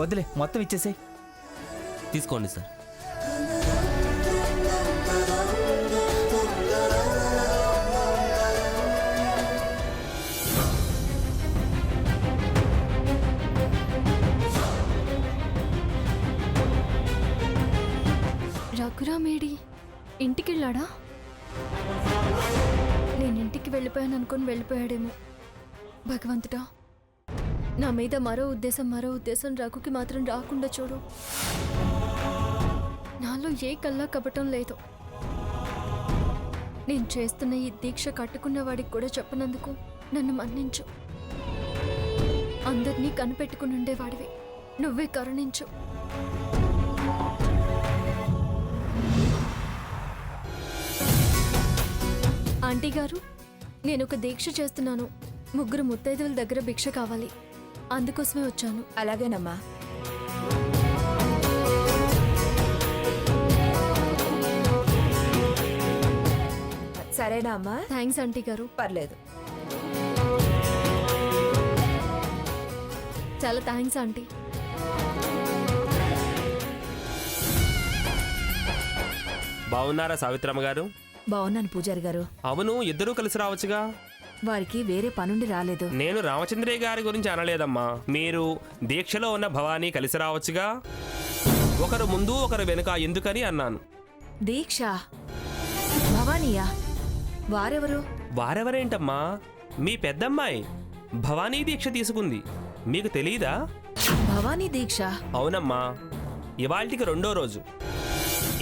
వదిలే, మొత్తం ఇచ్చేసేయ్. తీసుకోండి సార్. రఘురామేడి ఇంటికెళ్ళాడా? నేను ఇంటికి వెళ్ళిపోయాను అనుకుని వెళ్ళిపోయాడేమో. భగవంతుడా, నా మీద మరో ఉద్దేశం రఘుకి మాత్రం రాకుండా చూడు. నాలో ఏ కల్లా కపటం లేదు. నేను చేస్తున్న ఈ దీక్ష కట్టుకున్న వాడికి కూడా చెప్పనందుకు నన్ను మన్నించు. అందరినీ కనిపెట్టుకుని ఉండేవాడివి, నువ్వే కరుణించు. ఆంటీ గారు, నేను ఒక దీక్ష చేస్తున్నాను. 3 ముత్తైదువుల దగ్గర భిక్ష కావాలి, అందుకోసమే వచ్చాను. అలాగేనమ్మా. సరేనా అమ్మా? థ్యాంక్స్ ఆంటీ గారు. పర్లేదు. చాలా థ్యాంక్స్ ఆంటీ. బాగున్నారా సావిత్రమ్మ గారు? బాగున్నాను పూజారి గారు. అవును, ఇద్దరూ కలిసి రావచ్చుగా. వారికి వేరే పనుండి రాలేదు. నేను రామచంద్రయ్య గారి గురించి అనలేదమ్మా. మీరు దీక్షలో ఉన్న భవానీ కలిసి రావచ్చుగా. ఒకరు ముందు ఒకరు వెనుక ఎందుకని అన్నాను. దీక్ష? భవానీయా? వారెవరు? వారెవరేంటమ్మా, మీ పెద్దమ్మాయి భవానీ దీక్ష తీసుకుంది. మీకు తెలీదా? భవానీ దీక్ష? అవునమ్మా, ఇవాళ్టికి 2వ రోజు.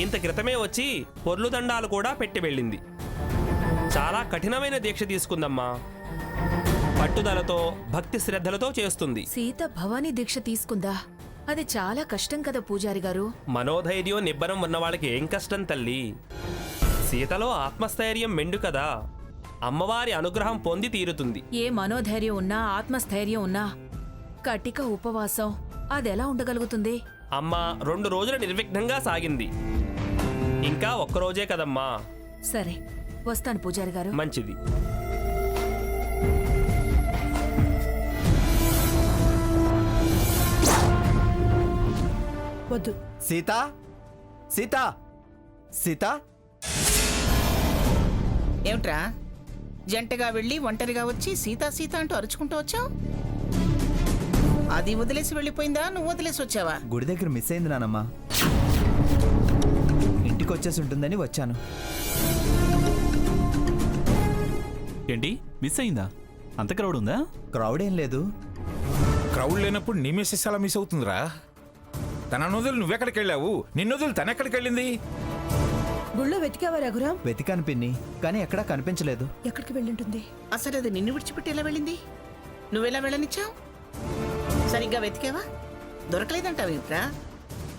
ఇంత క్రితమే వచ్చి పొర్లు దండాలు కూడా పెట్టి వెళ్ళింది. చాలా కఠినమైన దీక్ష తీసుకుందమ్మా. పట్టుదలతో భక్తి శ్రద్ధలతో చేస్తుంది. సీత భవానీ దీక్ష తీసుకుందా? అది చాలా కష్టం కదా పూజారి గారు. మనోధైర్యం నిబ్బరం ఉన్న వాళ్ళకి ఏం కష్టం తల్లి. సీతలో ఆత్మస్థైర్యం మెండు కదా, అమ్మవారి అనుగ్రహం పొంది తీరుతుంది. ఏ మనోధైర్యం ఉన్నా ఆత్మస్థైర్యం ఉన్నా కటిక ఉపవాసం అదెలా ఉండగలుగుతుంది? అమ్మ 2 రోజులు నిర్విఘ్నంగా సాగింది. ఇంకా 1 రోజే కదమ్మా. సరే, వస్తాను పూజారి గారు. మంచిది. వద్దు. సీత, సీత, సీత. ఏమిట్రా, జంటగా వెళ్ళి ఒంటరిగా వచ్చి సీతా సీత అంటూ అరుచుకుంటూ వచ్చావు? అది వదిలేసి వెళ్ళిపోయిందా, నువ్వు వదిలేసి వచ్చావా? గుడి దగ్గర మిస్ అయింది నానమ్మ. ఇంటికి వచ్చేసి ఉంటుందని వచ్చాను. ఏంటి మిస్ అయిందా? అంత క్రౌడ్ ఉందా? క్రౌడ్ ఏం లేదు. క్రౌడ్ లేనప్పుడు నీ మిస్సెస్ ఎలా మిస్ అవుతుందిరా? తన వదిలి నువ్వెక్కడికి వెళ్ళావు? నిన్ను వదిలి తనెక్కడికి వెళ్ళింది? గుళ్ళో వెతికావా రఘురాం? వెతికాను పిన్ని, కానీ ఎక్కడా కనిపించలేదు. ఎక్కడికి వెళ్ళుంటుంది? అసలు అది నిన్ను విడిచిపెట్టి ఎలా వెళ్ళింది? నువ్వెలా వెళ్ళనిచ్చావు? సరిగ్గా వెతికావా? దొరకలేదంటావేమిట్రా?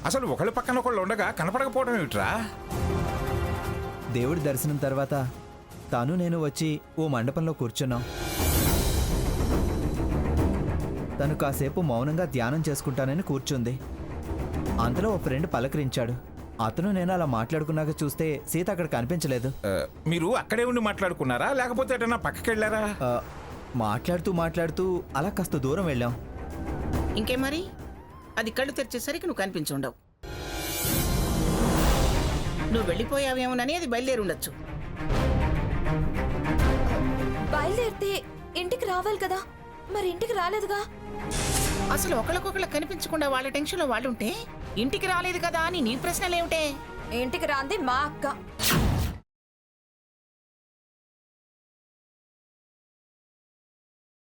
అసలు ఒకళ్ళ పక్కన ఒకళ్ళు ఉండగా కనపడకపోవడం ఏమిట్రా? దేవుడి దర్శనం తర్వాత తాను నేను వచ్చి ఓ మండపంలో కూర్చున్నాం. తను కాసేపు మౌనంగా ధ్యానం చేసుకుంటానని కూర్చుంది. అంతలో ఓ ఫ్రెండ్ పలకరించాడు. అతను నేను అలా మాట్లాడుకున్నాక చూస్తే సీత అక్కడ కనిపించలేదు. మీరు అక్కడే ఉండి మాట్లాడుకున్నారా, లేకపోతే ఎటన్నా పక్కకి వెళ్ళారా? మాట్లాడుతూ అలా కాస్త దూరం వెళ్ళాం. ఇంకే మరి, అది కళ్ళు తెరిచేసరికి నువ్వు కనిపించుండవు. నువ్వు వెళ్ళిపోయావేమోనని అది బయలుదేరి ఉండొచ్చు. బయలుదేరితే ఇంటికి రావాలి కదా, మరి ఇంటికి రాలేదుగా. అసలు ఒకళ్ళకొకళ్ళు కనిపించకుండా వాళ్ళ టెన్షన్లో వాళ్ళుంటే ఇంటికి రాలేదు కదా అని నీ ప్రశ్నలేమిటే? ఇంటికి రాంది మా అక్క.